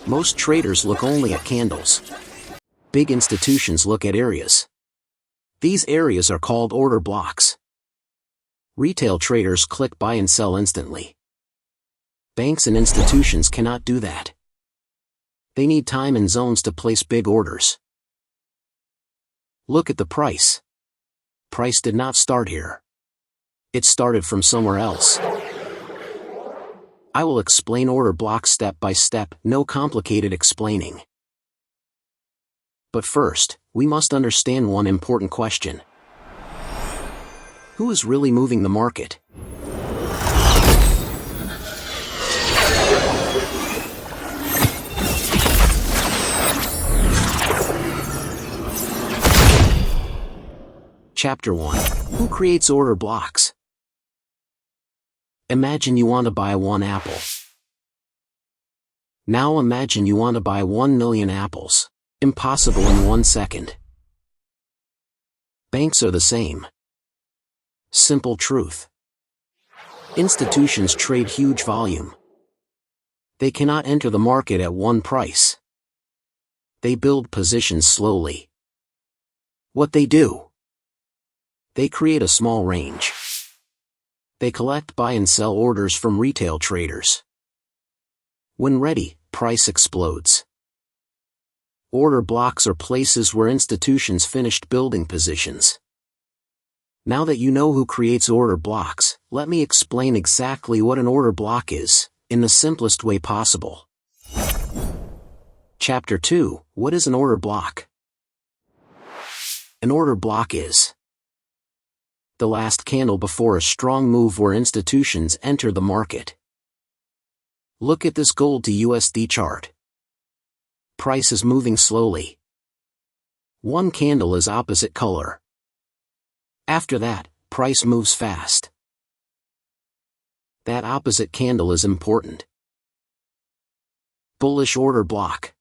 Most traders look only at candles. Big institutions look at areas. These areas are called order blocks. Retail traders click buy and sell instantly. Banks and institutions cannot do that. They need time and zones to place big orders. Look at the price. Price did not start here. It started from somewhere else. I will explain order blocks step by step, no complicated explaining. But first, we must understand one important question. Who is really moving the market? Chapter 1. Who creates order blocks? Imagine you want to buy 1 apple. Now imagine you want to buy 1 million apples. Impossible in 1 second. Banks are the same. Simple truth. Institutions trade huge volume. They cannot enter the market at one price. They build positions slowly. What they do? They create a small range. They collect buy and sell orders from retail traders. When ready, price explodes. Order blocks are places where institutions finished building positions. Now that you know who creates order blocks, let me explain exactly what an order block is, in the simplest way possible. Chapter 2. What is an order block? An order block is the last candle before a strong move where institutions enter the market. Look at this gold to USD chart. Price is moving slowly. One candle is opposite color. After that, price moves fast. That opposite candle is important. Bullish order block.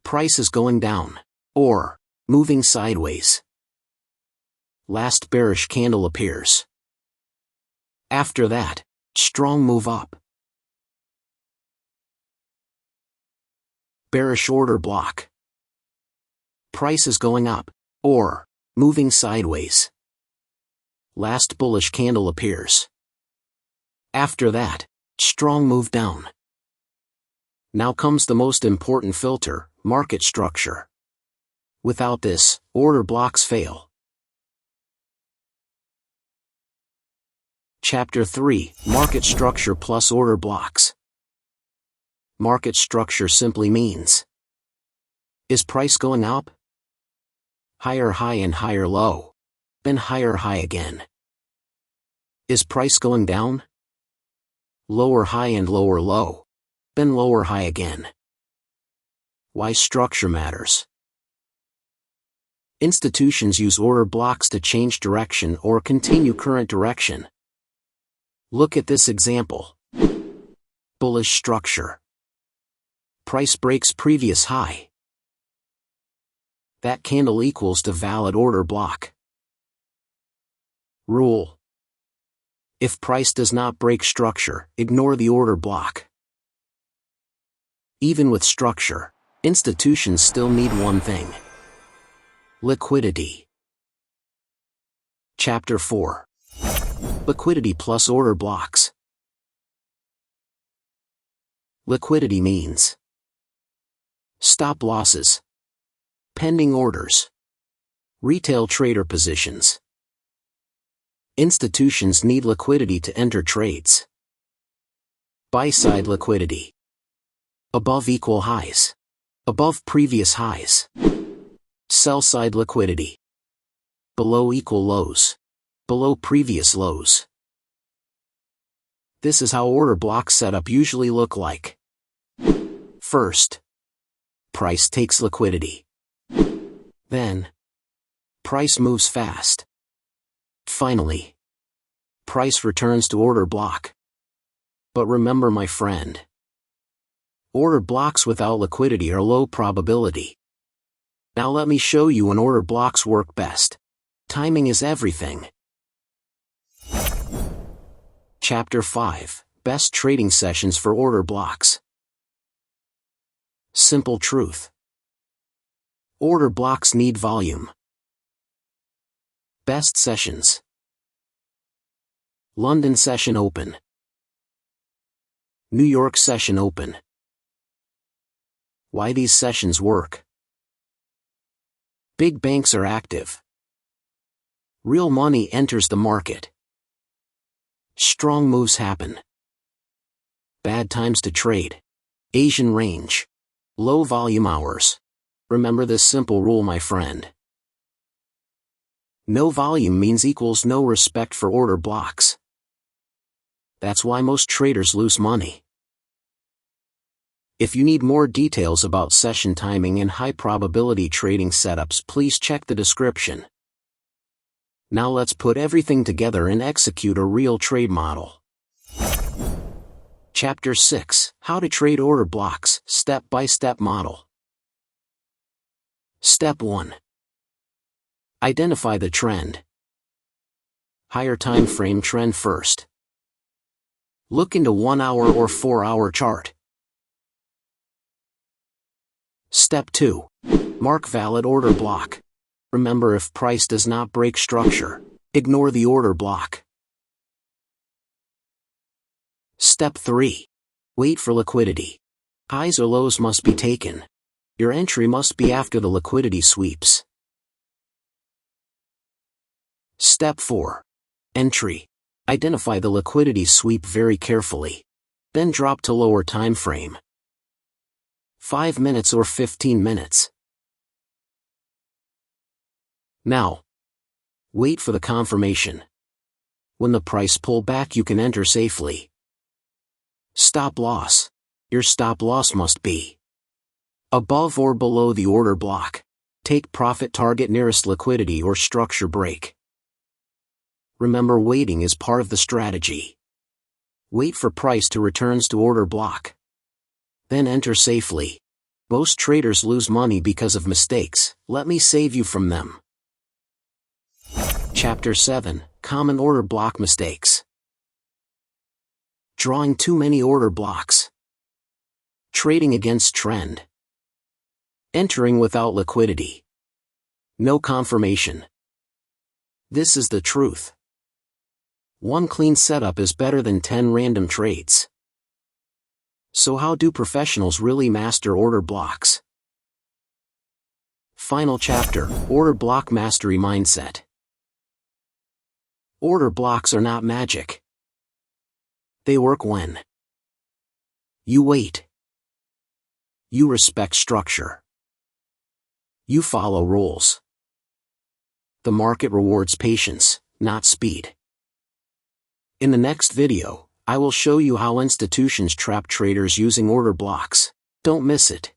Price is going down, or moving sideways. Last bearish candle appears. After that, strong move up. Bearish order block. Price is going up, or moving sideways. Last bullish candle appears. After that, strong move down. Now comes the most important filter, market structure. Without this, order blocks fail. Chapter 3. Market structure plus order blocks. Market structure simply means: is price going up? Higher high and higher low. Then higher high again. Is price going down? Lower high and lower low. Then lower high again. Why structure matters? Institutions use order blocks to change direction or continue current direction. Look at this example. Bullish structure. Price breaks previous high. That candle equals to valid order block. Rule: if price does not break structure, ignore the order block. Even with structure, institutions still need one thing: liquidity. Chapter 4. Liquidity plus order blocks. Liquidity means stop losses, pending orders, retail trader positions. Institutions need liquidity to enter trades. Buy-side liquidity. Above equal highs. Above previous highs. Sell-side liquidity. Below equal lows. Below previous lows. This is how order block setup usually look like. First, price takes liquidity. Then, price moves fast. Finally, price returns to order block. But remember, my friend, order blocks without liquidity are low probability. Now let me show you when order blocks work best. Timing is everything. Chapter 5. Best trading sessions for order blocks. Simple truth. Order blocks need volume. Best sessions. London session open. New York session open. Why these sessions work. Big banks are active. Real money enters the market. Strong moves happen. Bad times to trade. Asian range. Low volume hours. Remember this simple rule, my friend. No volume means equals no respect for order blocks. That's why most traders lose money. If you need more details about session timing and high probability trading setups, please check the description. Now let's put everything together and execute a real trade model. Chapter 6: How to Trade Order Blocks, Step-by-Step Model. Step 1. Identify the trend. Higher time frame trend first. Look into 1 hour or 4 hour chart. Step 2. Mark valid order block. Remember, if price does not break structure, ignore the order block. Step 3. Wait for liquidity. Highs or lows must be taken. Your entry must be after the liquidity sweeps. Step 4. Entry. Identify the liquidity sweep very carefully. Then drop to lower time frame. 5 minutes or 15 minutes. Now, wait for the confirmation. When the price pull back, you can enter safely. Stop loss. Your stop loss must be above or below the order block. Take profit target nearest liquidity or structure break. Remember, waiting is part of the strategy. Wait for price to returns to order block. Then enter safely. Most traders lose money because of mistakes. Let me save you from them. Chapter 7: Common Order Block Mistakes. Drawing too many order blocks. Trading against trend. Entering without liquidity. No confirmation. This is the truth. One clean setup is better than 10 random trades. So how do professionals really master order blocks? Final chapter: Order Block Mastery Mindset. Order blocks are not magic. They work when you wait, you respect structure, you follow rules. The market rewards patience, not speed. In the next video, I will show you how institutions trap traders using order blocks. Don't miss it.